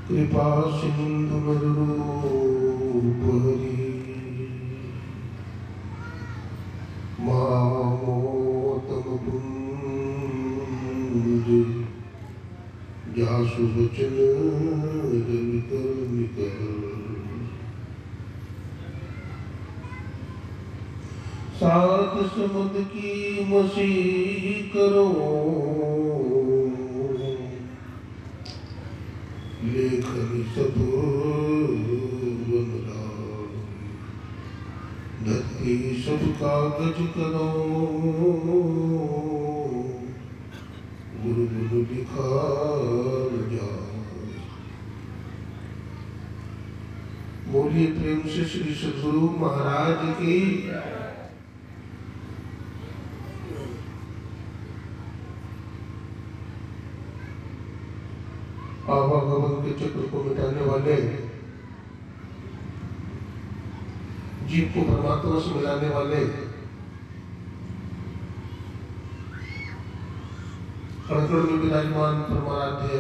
कृपा सिंधु मरुरूपहरि मामोतम पुंज जासु वचन निकर सात समुद की मसीह करो लेखनी सब धरती सब कागज करो गुरु गुरु लिखा जाओ। बोलिए प्रेम से श्री सद्गुरु महाराज की। आवागमन के चक्र को मिटाने वाले, जीव को परमात्मा से मिलाने वाले, कण में विराजमान परमाराध्य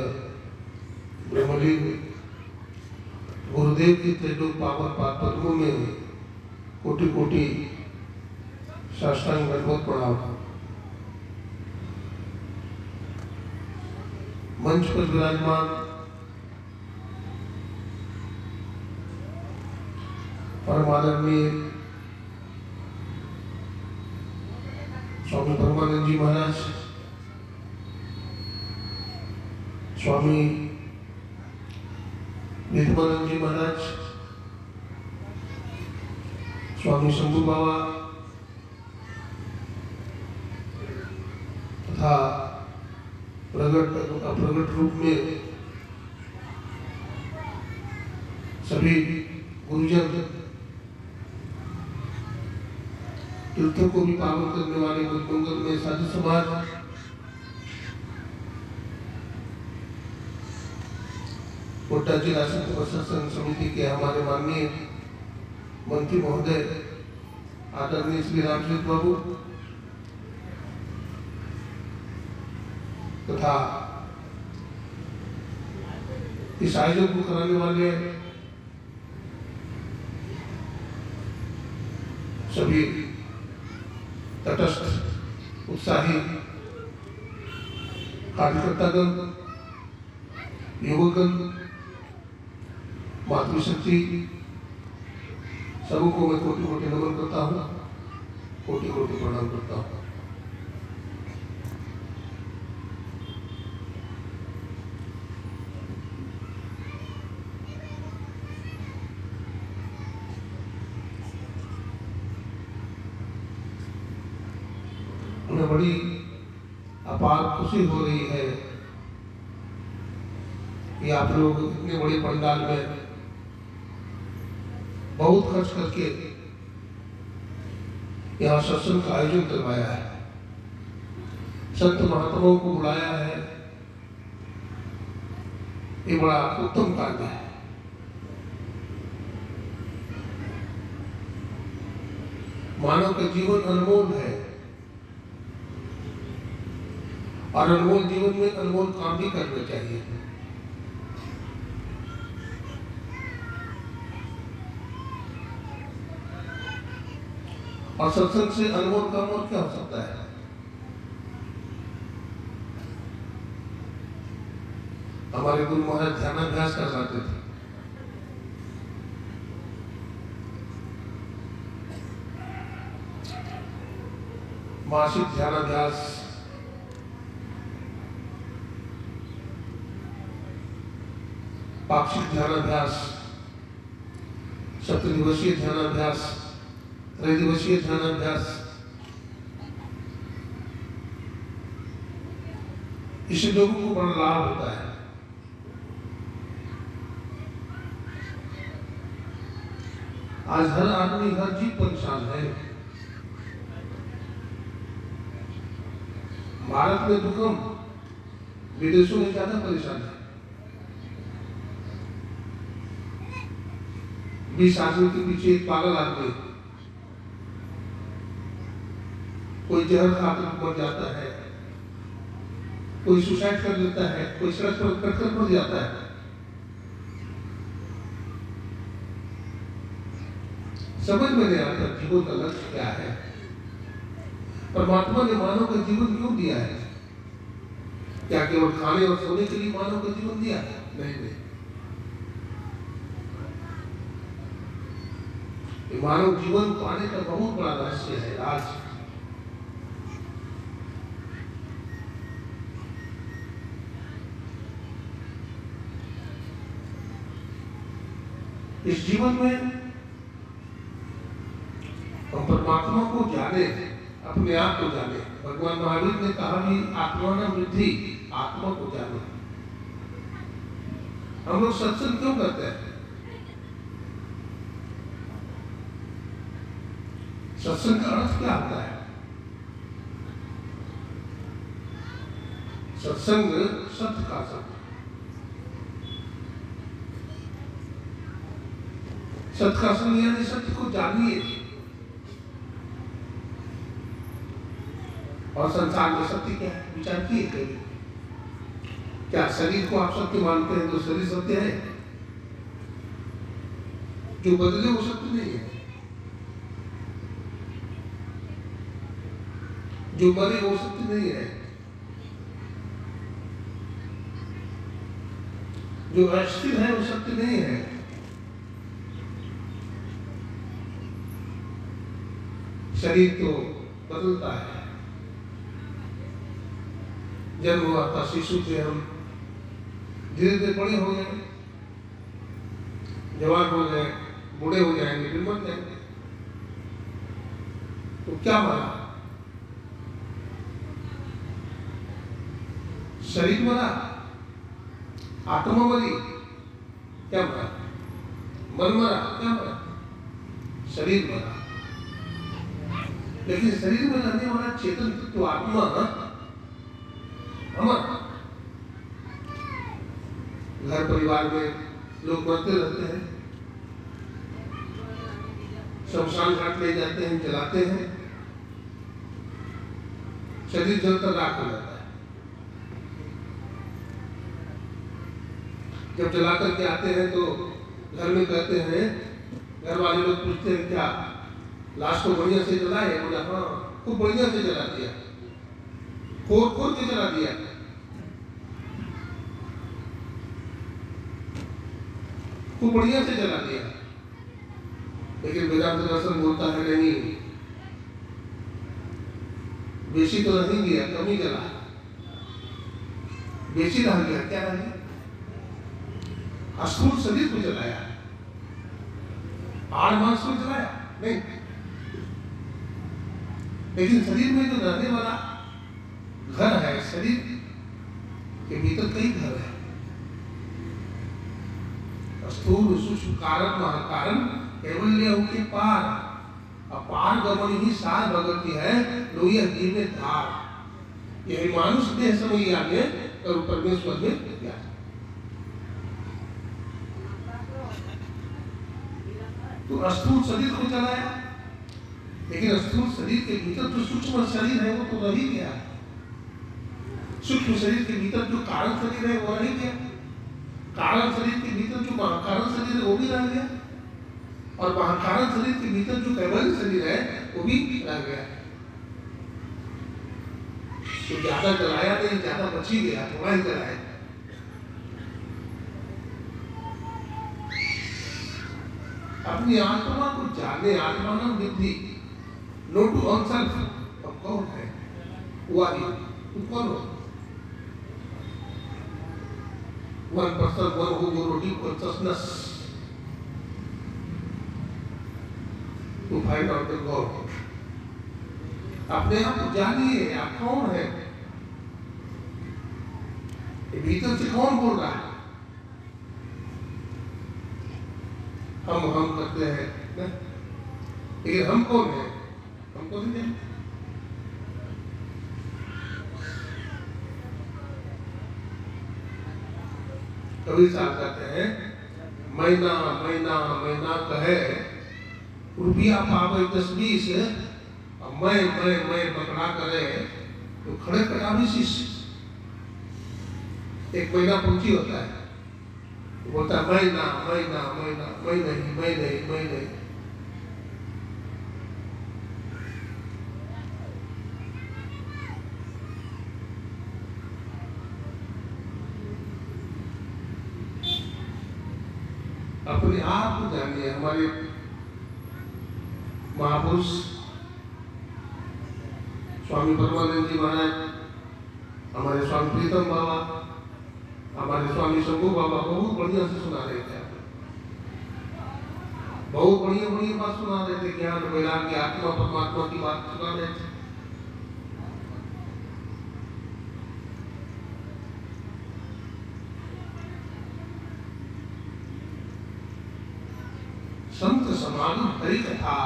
ब्रह्मलिंग गुरुदेव की त्रिलोक पावन पाद पद्मों में कोटि कोटि साष्टांग दंडवत प्रणाम। मंच पर विराजमान परम आदरणीय स्वामी परमानंद जी महाराज, स्वामी नित्यानंद जी महाराज, स्वामी शंभू बाबा तथा प्रगट रूप में सभी गुरुजन, तीर्थों को भी पावन करने वाले गुरुमंगल में साधु समाज, कोटा जिला संत प्रशासन समिति के हमारे माननीय मंत्री महोदय आदरणीय श्री रामचंद्र बाबू तथा इस आयोजन को कराने वाले सभी तटस्थ उत्साही कार्यकर्तागण, युवकगण, मातृशक्ति, सबको मैं कोटि कोटि नमन करता हूँ, कोटि कोटि प्रणाम करता हूँ। उन्हें बड़ी अपार खुशी हो रही है कि आप लोग इतने बड़े पंडाल में बहुत खर्च करके यहाँ सत्संग का आयोजन करवाया है, संत महात्माओं को बुलाया है। ये बड़ा उत्तम कार्य है। मानव का जीवन अनमोल है और अनमोल जीवन में अनमोल काम भी करना चाहिए। और सत्संग से अनमोल काम और क्या हो सकता है। हमारे गुरु महाराज ध्यानाभ्यास करवाते थे। मासिक ध्यानाभ्यास, पाक्षिक ध्यानाभ्यास, सप्तदिवसीय ध्यानाभ्यास, त्रैदिवसीय ध्यानाभ्यास, इससे लोगों को बड़ा लाभ होता है। आज हर आदमी, हर जीव परेशान है। भारत में तो कम, विदेशों में ज्यादा परेशान है। 20 आदमी के पीछे एक पागल आदमी, कोई जहर खाकर मर जाता है, कोई सुसाइड कर लेता है, कोई सड़क पर कटकर मर जाता है। समझ में नहीं आता जीवन का लक्ष्य क्या है। परमात्मा ने मानव का जीवन क्यों दिया है? क्या केवल खाने और सोने के लिए मानव का जीवन दिया है? नहीं। मानव जीवन पाने का बहुत बड़ा रहस्य है। आज इस जीवन में हम परमात्मा को जाने, अपने आप को जाने। भगवान महावीर ने कहा कि आत्मानं वृद्धि, आत्मा को जाने। हम लोग सत्संग क्यों करते हैं? सत्संग का अर्थ क्या होता है? सत्संग सत्य का संग। सत्य का संग यानी सत्य को जानिए। और संसार में सत्य क्या है विचार किए करिए। क्या शरीर को आप सत्य मानते हैं तो शरीर सत्य है? जो बदले वो सत्य नहीं है। जो मरे वो सत्य नहीं है। जो अस्थिर है वो सत्य नहीं है। शरीर तो बदलता है। जन्म हुआ था शिशु से हम धीरे धीरे बड़े हो गए, जवान हो गए, बूढ़े हो जाएंगे, फिर मर जाएंगे। तो क्या मरा? शरीर मरा, आत्मा मरी। क्या मरा? मन मरा। क्या मरा? शरीर मरा। लेकिन शरीर में रहने वाला चेतन तो आत्मा अमर। घर परिवार में लोग मरते रहते हैं, शमशान घाट ले जाते हैं, जलाते हैं, शरीर जलकर राख हो जाता है। जब जला करके आते हैं तो घर में कहते हैं, घर वाले लोग पूछते हैं क्या लाश को बढ़िया से जलाए? बोला हाँ, खूब बढ़िया से जला दिया, खोद के जला दिया। खूब बढ़िया से जला दिया। लेकिन वेदांत दर्शन बोलता है नहीं, बेसी तो नहीं गया, कम ही जला। बेसी रह गया। क्या रह गया? स्थूल शरीर को जलाया, हाड़ मांस को जलाया नहीं। लेकिन शरीर में जो रहने वाला घर है, शरीर के भीतर कई घर है। स्थूल सूक्ष्म कारण महाकारण कैवल्य के पार। अपार गमन ही सार भगवती है, लोहिया जीव में धार। यही मानुष देह समय आगे और परमेश्वर में ज्ञान। तो स्थूल शरीर को जलाया, लेकिन स्थूल शरीर के भीतर जो सूक्ष्म शरीर है वो तो रह ही गया। सूक्ष्म शरीर के भीतर जो कारण शरीर है वो रह गया। कारण शरीर के भीतर जो महाकारण शरीर है वो भी रह गया। और महाकारण शरीर के भीतर जो कैवल्य शरीर है वो भी रह गया। तो ज्यादा जलाया नहीं, ज्यादा बच ही गया, थोड़ा ही जलाया। अपनी आत्मा को जाने, आत्मानं वृद्धि, नो टू ऑनसेल्फ। अब कौन है वो? तुम कौन हो? 1% one who go deep consciousness to find out the God. अपने आप को जानिए, आप कौन है? ये भीतर से कौन बोल रहा है? हम करते हैं ना? लेकिन हम कौन है? हमको नहीं जानते। कबीर साहब कहते हैं, महीना महीना महीना कहे रुपया पावे 10-20, मैं पकड़ा करे तो खड़े कटावी शिष्य। एक महीना पूंजी होता है, बोलता है मैं ना, मैं ना, मैं ना, मैं नहीं, मैं नहीं, मैं नहीं। अपने आप को जानिए। हमारे महापुरुष स्वामी परमानंद जी महाराज, हमारे स्वामी प्रीतम बाबा, हमारे स्वामी शंभू बाबा बहुत बढ़िया से सुना रहे थे, बहुत बढ़िया बढ़िया बात सुना रहे थे, ज्ञान वैराग्य आत्मा परमात्मा की बात सुना रहे थे। संत समागम हरि कथा,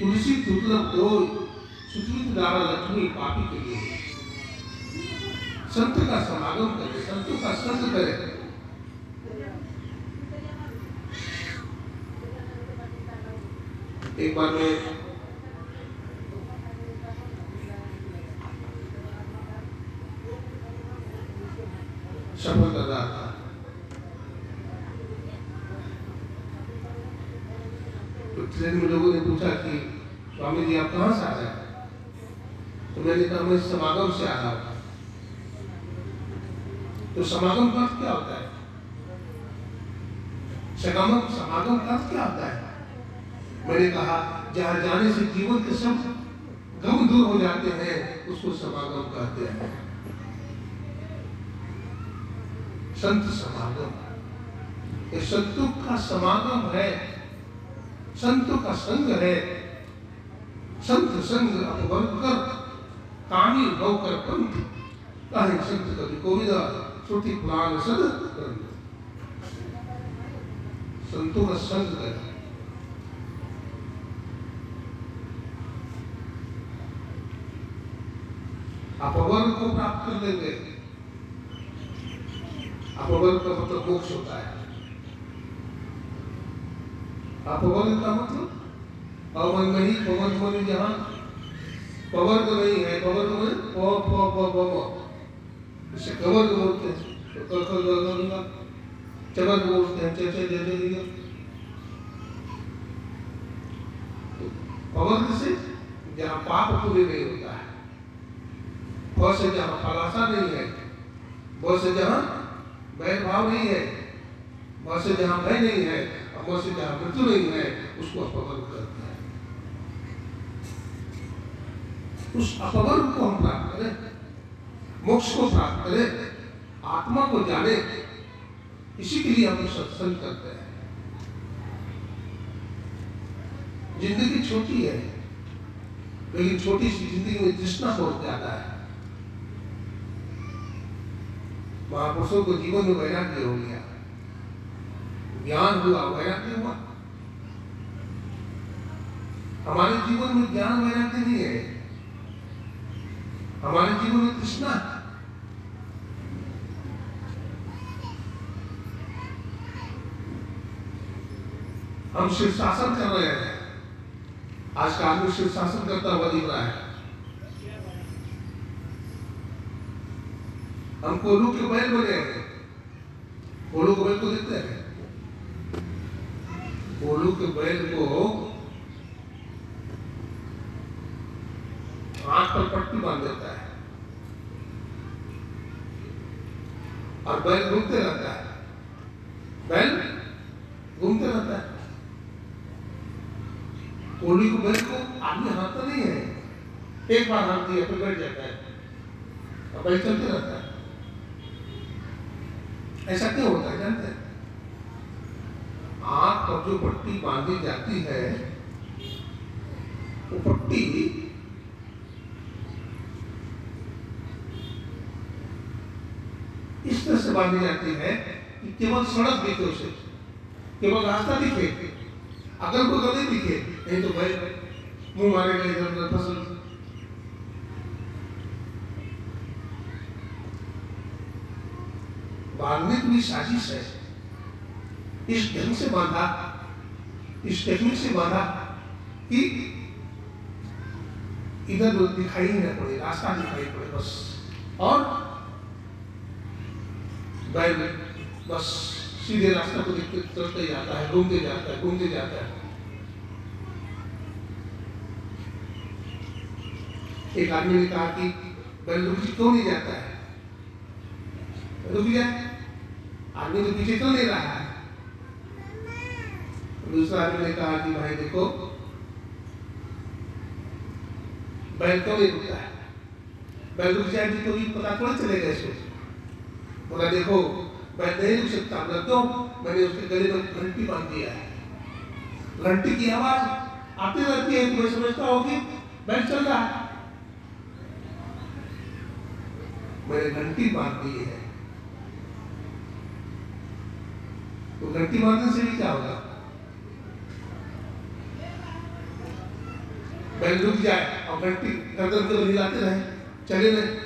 तुलसी दुर्लभ दोय, सुकृत दारा लक्ष्मी पापी के लिए। संत का समागम करे, संतों का संग करे। एक बार मैं सफर कर रहा था, तो ट्रेन में लोगों ने पूछा कि स्वामी जी आप कहाँ से आ रहे हैं? तो मैंने कहा मैं समागम से आ रहा हूँ। तो समागम का अर्थ क्या होता है? समागम का अर्थ क्या होता है? मैंने कहा जहाँ जाने से जीवन के सब गम दूर हो जाते हैं, उसको समागम कहते हैं। संत समागम, ये संतों का समागम है, संतों का संग है। संत संग अपवर्ग कर, कामी होकर पंथ, कहे संत कवि कोविदा, श्रुति पुराण सद ग्रंथ। संतों का संग है। अपवर्ग को प्राप्त कर लेंगे। अपवर्ग का मतलब मोक्ष होता है। अपवर्ग का मतलब अवन नहीं, पवर्ग में जहाँ पवर्ग नहीं है, पवर्ग में इसे कवर्ग बोलते हैं, तो चवर्ग बोलते हैं, पवर्ग से जहाँ पाप पूरे नहीं होता है, भ से जहाँ फलासा नहीं है, ब से जहाँ वैर भाव नहीं है, भ से जहाँ भय नहीं है, और से जहाँ मृत्यु नहीं है, उसको अपवर्ग करते हैं। उस अपवर्ग को हम प्राप्त करें, मोक्ष को प्राप्त करें, आत्मा को जाने, इसी के लिए हम सत्संग करते हैं। जिंदगी छोटी है, लेकिन छोटी सी जिंदगी में तृष्णा बहुत ज्यादा है। महापुरुषों को जीवन में वैराग्य हो गया, ज्ञान हुआ, वैराग्य हुआ। हमारे जीवन में ज्ञान वैराग्य नहीं है, हमारे जीवन में तृष्णा है। हम शीर्षासन कर रहे हैं, आज का आदमी शीर्षासन करता हुआ दिख रहा है। हम कोलू के बैल बने हैं, कोलू के बैल को देखते हैं, कोलू के बैल को आंख पर पट्टी बांध देता है और बैल घूमते रहता है, बैल घूमते रहता है। कोली को बैल को आदमी हाँकता नहीं है, एक बार हाँक दिया फिर बैठ जाता है और बैल चलते रहता है। ऐसा क्यों होता है जानते हैं? आंख पर जो पट्टी बांधी जाती है, वो पट्टी इस तरह से बांधी जाती है कि केवल सड़क दिखे उसे, केवल रास्ता दिखे, अगर को गले दिखे, नहीं तो भाई मुंह मारेगा इधर उधर फसल। बांधने की साजिश है, इस ढंग से बांधा, इस टेक्निक से बांधा कि इधर दिखाई न पड़े, रास्ता दिखाई पड़े बस। और बैल बस सीधे रास्ते को देखते चलते ही जाता है, घूमते जाता है, घूमते जाता है। एक आदमी ने कहा कि बैल रुक क्यों नहीं जाता है, रुक जाए, आदमी तो पीछे क्यों नहीं रहा है। दूसरा आदमी ने कहा कि भाई देखो, बैल क्यों नहीं रुकता है, बैल रुक जाएगी तो भी पता थोड़ा चलेगा इसको। बोला देखो, बैल नहीं रुक सकता, बोला क्यों, मैंने उसके गले में घंटी बांध दिया है, घंटी की आवाज आती रहती है, तुम्हें समझता हो कि बैल चल रहा है, मैंने घंटी बांध दी है। तो घंटी बांधने से भी क्या होगा, बैल रुक जाए और घंटी गर्दन को हिलाते रहे, चले रहे।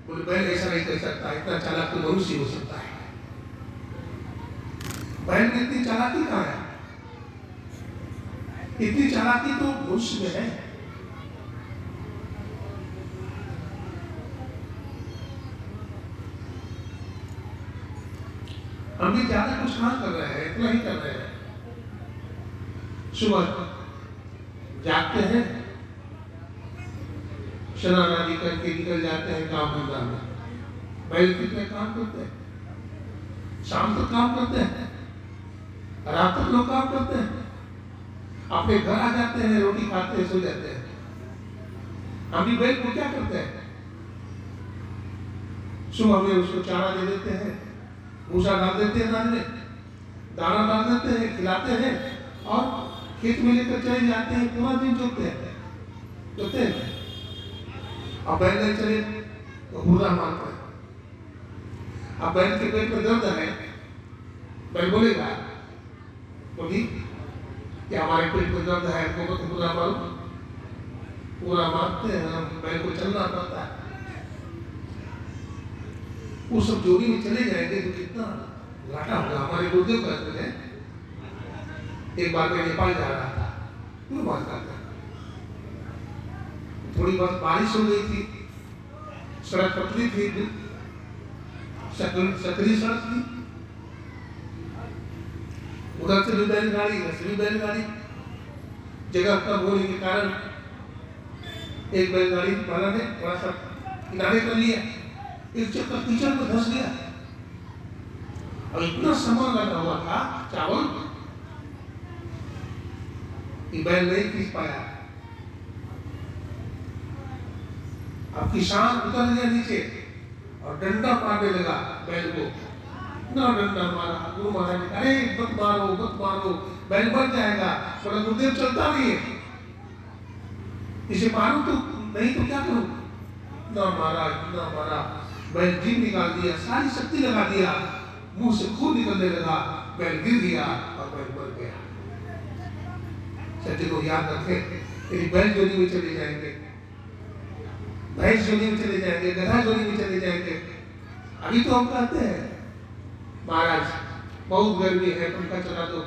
बोले बैल ऐसा नहीं कर सकता, इतना चालाक तो मनुष्य हो सकता है। बैल में इतनी चालाकी कहाँ है, इतनी चालाकी तो मनुष्य में है। हम भी ज्यादा कुछ कहाँ कर रहे हैं, इतना ही कर रहे हैं। सुबह जागते हैं, स्नान आदि करके निकल जाते हैं काम धंधा में। बैल कितने काम करते हैं, शाम तक काम करते हैं, रात तक लोग काम करते हैं, अपने घर आ जाते हैं, रोटी खाते हैं, सो जाते हैं। हम भी बैल को क्या करते हैं, सुबह में उसको चारा दे देते हैं, भूसा डाल देते हैं, दाना डाल देते हैं, खिलाते हैं और खेत में लेकर चले जाते हैं, पूरा दिन जोतते हैं। अब बैल नहीं चले तो बुरा मारता है। अब बैल के पेट में दर्द है, बैल बोलेगा बोली कि हमारे पेट में दर्द है, हमको तो पूरा मारो, पूरा मारते हैं, हम बैल को चलना पड़ता है। वो सब जोड़ी में चले जाएंगे तो कितना घाटा होगा। हमारे गुरुदेव कहते हैं, एक बार मैं नेपाल जा रहा था, क्यों बात करता, थोड़ी बहुत बारिश हो गई थी, सड़क पतली थी, सकरी सड़क थी, उधर से भी बैलगाड़ी, इधर से भी बैलगाड़ी, जगह कम होने के कारण एक बैलगाड़ी वाला ने थोड़ा सा किनारे कर लिया, एक चक्कर कीचड़ में धंस गया और इतना सामान लगा हुआ था चावल कि बैल नहीं खींच पाया। अब किसान उतर गया नीचे और डंडा मारने लगा बैल को, इतना डंडा मारा, गुरु महाराज ने अरे मत मारो, बैल मर जाएगा, बोला गुरुदेव चलता नहीं है, इसे मारू तो नहीं तो क्या करूं। इतना मारा, बैल जीभ निकाल दिया, सारी शक्ति लगा दिया, मुंह से खून निकलने लगा, बैल गिर गया और बैल मर गया। सत्य को याद रखें, यदि बैल जोनी में चले जाएंगे, भैंस जोनी में चले जाएंगे, गधा जोनी में चले जाएंगे। अभी तो हम कहते हैं महाराज बहुत गर्मी है, पंखा चला दो,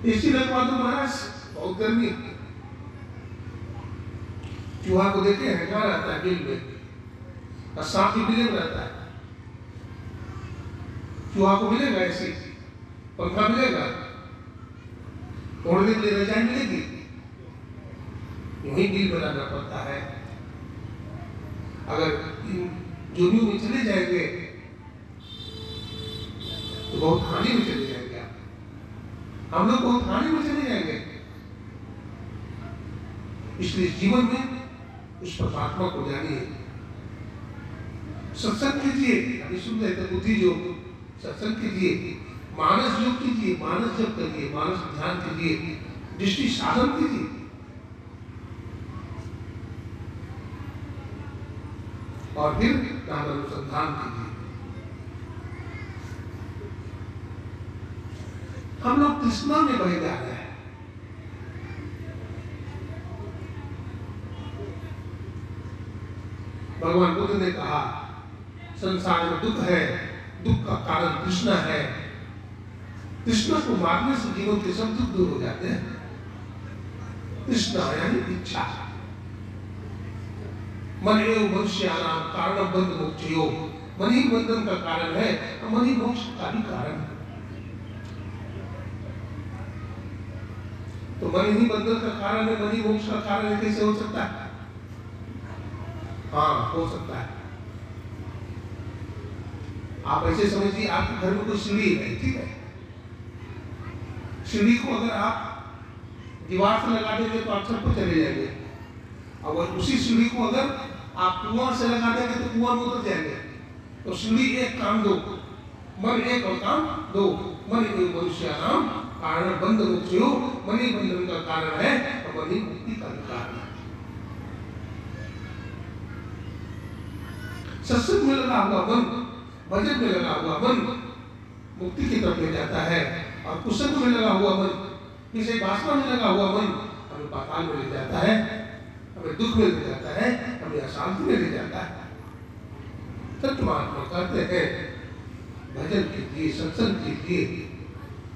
एसी लगवा दो महाराज, बहुत गर्मी। चूहा को देखे हैं, कहाँ रहता है, बिल में, और सांप भी बिल में रहता है। चूहा को मिलेगा ऐसी पंखा मिलेगा, ओढ़ने के लिए रजाई मिलेगी, यही बिल बनाना पड़ता है। अगर जोनियों में चले जाएंगे तो बहुत हानि में चले जाएंगे, हम लोग बहुत हानि में चले जाएंगे। इसलिए जीवन में उस परमात्मा को जानिए, सत्संग कीजिए, अभी सुन रहे थे बुद्धि योग, सत्संग कीजिए, मानस योग कीजिए, मानस जप करिए, मानस ध्यान कीजिए, दृष्टि साधन कीजिए, और फिर नाम अनुसंधान कीजिए। हम लोग तृष्णा में बह जा रहे हैं। भगवान बुद्ध ने कहा संसार में दुख है, दुख का कारण तृष्णा है, तृष्णा को मारने से जीवन के सब दुख दूर हो जाते हैं। तृष्णा यानी इच्छा, मन एव मनुष्याणाम कारण बंध मोक्षयो, मन ही बंधन का कारण है और मन ही मोक्ष का भी कारण है। तो मन ही बंधन का कारण है, मन ही मोक्ष का कारण है, कैसे हो सकता है? हाँ, हो सकता है। आप ऐसे समझिए, आपके घर में कोई सीढ़ी है, ठीक है? सीढ़ी को अगर आप दीवार से लगा देंगे तो आप छत पर चले जाएंगे, और उसी सीढ़ी को अगर आप कुआं से लगा देंगे तो कुआं में उतर जाएंगे। तो सीढ़ी एक काम दो, मन एक और काम दो। मन एक मनुष्याणाम कारण बंध मोक्षयो, मन ही बंधन का कारण है और मन ही मुक्ति का कारण है। सत्संग में लगा हुआ मन, भजन में लगा हुआ मन मुक्ति की तरफ ले जाता है, और कुसंग में लगा हुआ मन, किसी वासना में लगा हुआ मन हमें पाताल में ले जाता है, हमें दुख में ले जाता है, हमें अशांति में ले जाता है। तत्व महात्मा कहते हैं भजन कीजिए, सत्संग कीजिए,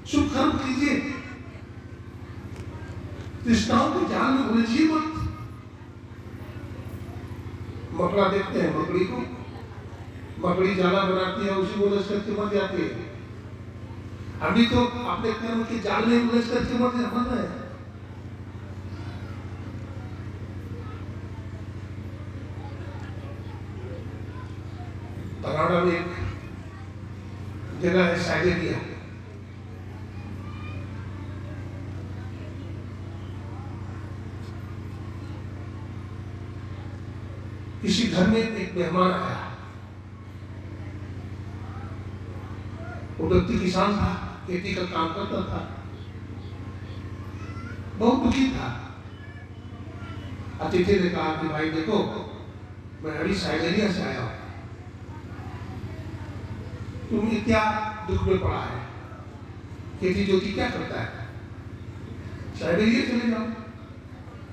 सुख कर्म कीजिए, तृष्णाओं के जाल में उलझिए मत। मकड़ा देखते हैं, मकड़ी को, मकड़ी जाला बनाती है, उसी को उलझ करके मर जाती है। अभी तो अपने कर्म के जाल में उलझ करके मर रहे हैं। कनाडा में एक जगह है साइबेरिया, किसी घर में एक मेहमान आया। वो व्यक्ति किसान था, खेती का काम करता था, बहुत दुखी था। अतिथि ने कहा कि भाई देखो, मैं अभी साइबेरिया से आया हूं, तुम्हें क्या दुख में पड़ा है? खेती जोती क्या करता है? साइबेरिया चले जाओ।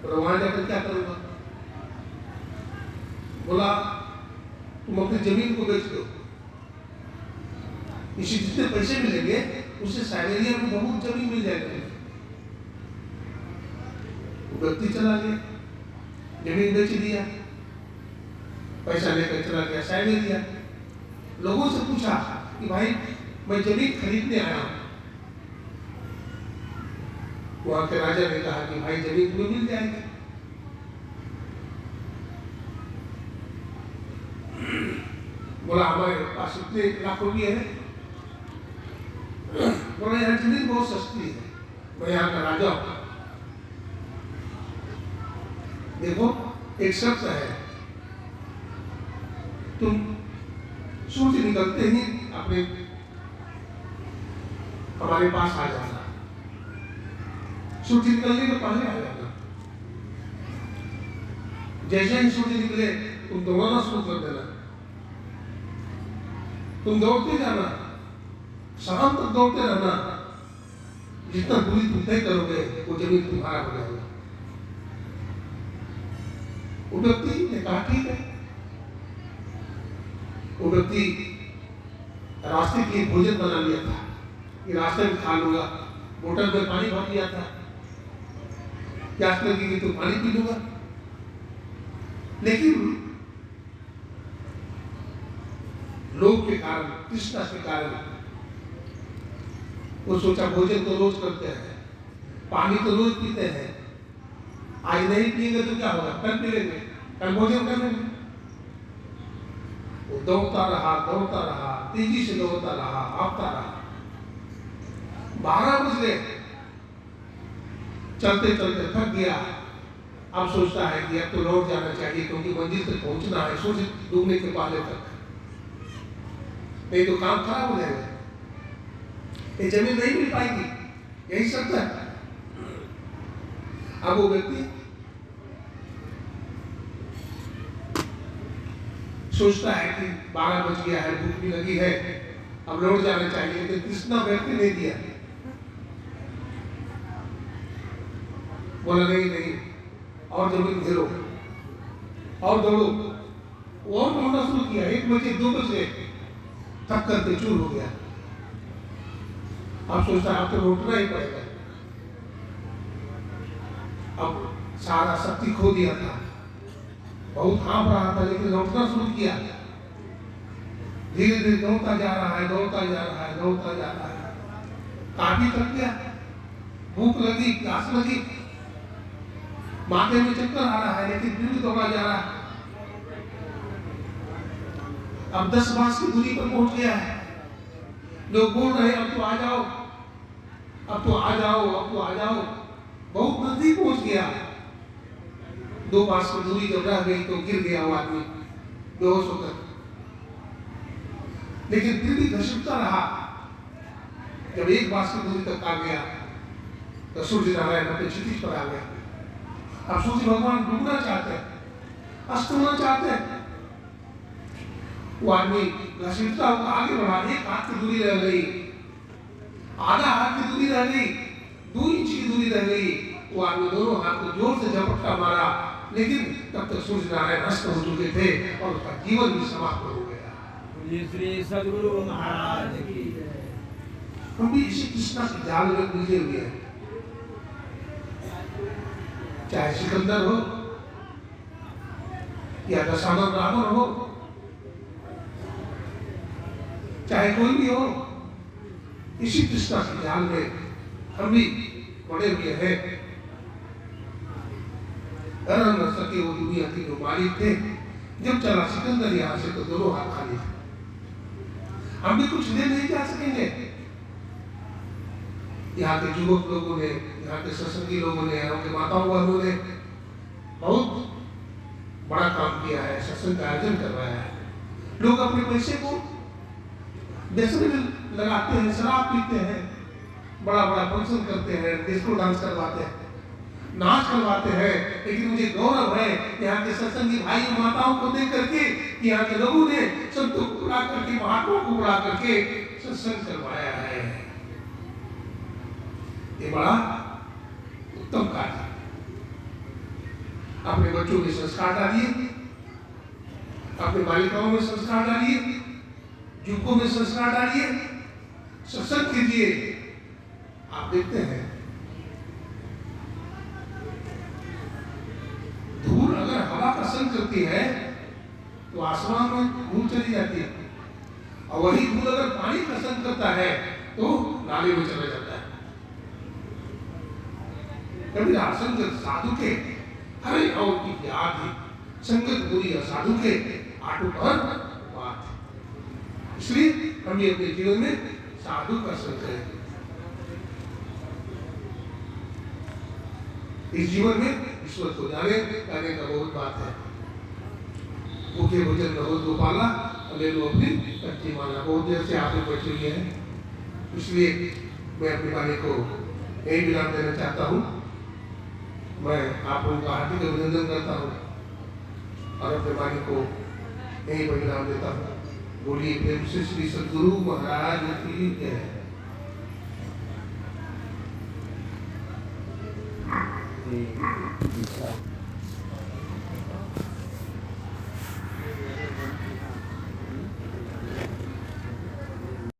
तो वहां जाकर क्या करूंगा? बोला तुम अपनी जमीन को बेच दो, इसी जितने पैसे मिलेंगे उससे साइबेरिया में बहुत जमीन मिल जाएगी। वो व्यक्ति चला गया, जमीन बेच दिया, पैसा लेकर चला गया साइबेरिया। लोगों से पूछा कि भाई मैं जमीन खरीदने आया हूं। वहां के राजा ने कहा कि भाई जमीन तुम्हें मिल जाएगी। बोला हमारे पास इतने लाख रुपये है। बोला यहाँ जमीन बहुत सस्ती है, मैं यहाँ का राजा हूं। देखो एक शर्त है, तुम सूर्य निकलते ही अपने हमारे पास आ जाना, सूर्य निकलने के पहले आ जाना। जैसे ही सूर्य निकले तुम दौड़ना शुरू कर देना, तुम दौड़ते जाना, शाम तक दौड़ते रहना। जितना दूरी तुम तय करोगे वो जमीन तुम्हारा हो जाएगा। वो व्यक्ति ने कहा ठीक है। वो व्यक्ति रास्ते के लिए भोजन बना लिया था कि रास्ते में खा लूंगा, बोतल में पानी भर लिया था, प्यास लगेगी तो पानी पी लूंगा। लेकिन लोभ के कारण, तृष्णा के कारण वो सोचा भोजन तो रोज करते हैं, पानी तो रोज पीते हैं, आज नहीं पिएंगे तो क्या होगा, कल पी लेंगे, कल भोजन कर लेंगे। वो दौड़ता रहा, तेजी से दौड़ता रहा, भागता रहा। 12 बज गए, चलते चलते थक गया। अब सोचता है कि अब तो लौट जाना चाहिए क्योंकि मंजिल तक पहुंचना है, सूरज डूबने के पहले तक, नहीं तो काम खराब हो जाएगा, ये जमीन नहीं मिल पाएगी। यही सब है। अब वो व्यक्ति सोचता है कि 12 बज गया है, भूख भी लगी है, अब लौट जाना चाहिए, लेकिन तृष्णा व्यक्ति नहीं दिया। बोला नहीं, और जमीन घेरो और दौड़ो। और दौड़ना शुरू किया। 1 बजे 2 बजे थक करके चूर हो गया। अब सोचता है अब तो लौटना ही पड़ेगा। अब सारा शक्ति खो दिया था, बहुत हाँफ रहा था, लेकिन लौटना शुरू किया। धीरे धीरे दौड़ता जा रहा है, दौड़ता जा रहा है, दौड़ता जा रहा है। काफी थक गया, भूख लगी, प्यास लगी, माथे में चक्कर आ रहा है, लेकिन फिर भी दौड़ा जा रहा है। अब 10 बांस की दूरी पर पहुंच गया है। लोग बोल रहे हैं, अब तो आ जाओ, अब तो आ जाओ, अब तो आ जाओ। बहुत नजदीक पहुंच गया। 2 बांस की दूरी जब रह गई तो गिर गया वो आदमी बेहोश होकर। लेकिन फिर भी घसीटता रहा। जब 1 बांस की दूरी तक आ गया तो सूर्य नारायण अपने क्षितिज पर आ गया। अब सूर्य भगवान डूबना चाहते हैं, अस्त होना चाहते हैं। वो आदमी घसीटता हुआ आगे बढ़ा। 1 हाथ की दूरी रह गई, आधा हाथ की दूरी रह गई, 2 इंच की दूरी रह गई। वो आदमी दोनों हाथ को जोर से झपटका मारा, लेकिन तब तक सूर्य नारायण अस्त हो चुके थे और उसका जीवन भी समाप्त हो गया। श्री सद्गुरु महाराज की। हम भी इसी कृष्णा के जाल में उलझे हुए हैं। चाहे सिकंदर हो या दशानन रावण हो, चाहे कोई भी हो, इसी कृष्णा के जाल में हम भी पड़े हुए हैं। डर न सके वो दुनिया के जो मालिक थे। जब चला सिकंदर यहाँ से तो दोनों हाथ खाली थे। हम भी कुछ ले नहीं जा सकेंगे। यहाँ के युवक लोगों ने, यहाँ के सत्संगी लोगों ने, यहाँ के माताओं वालों ने बहुत बड़ा काम किया है, सत्संग का आयोजन करवाया है। लोग अपने पैसे को व्यसन में लगाते हैं, शराब पीते हैं, बड़ा बड़ा फंक्शन करते हैं, डिस्को डांस करवाते हैं, नाच करवाते हैं। लेकिन मुझे गौरव है यहाँ के सत्संगी भाई माताओं को देख करके कि यहाँ के लोगों ने संतों को बुला करके, महात्माओं को बुला करके सत्संग करवाया है। ये बड़ा उत्तम कार्य। अपने बच्चों में संस्कार डालिए, अपने बालिकाओं में संस्कार डालिए, युवकों में संस्कार डालिए, सत्संग कीजिए। आप देखते हैं धूल अगर हवा का संग करती है तो आसमान में धूल चली जाती है, और वही धूल अगर पानी का संग करता है तो नाले में चला जाता है। कभी संगत साधु के हरे और की याद ही, संगत बुरी साधु के आटू पर बात। इसलिए हम ये अपने जीवन में साधु का संग करें। इस जीवन में ईश्वर को जाने का बहुत बात है। मुख्य भोजन न हो गोपाला, ले लो अपनी कच्ची माला। बहुत देर से आप लोग बैठे हुए हैं, इसलिए मैं अपनी वाणी को यही विराम देना चाहता हूँ। मैं आप लोगों का हार्दिक अभिनंदन करता हूँ और अपने वाणी को यही पर विराम देता हूँ। बोलिए प्रेम से श्री सद्गुरु महाराज की जय।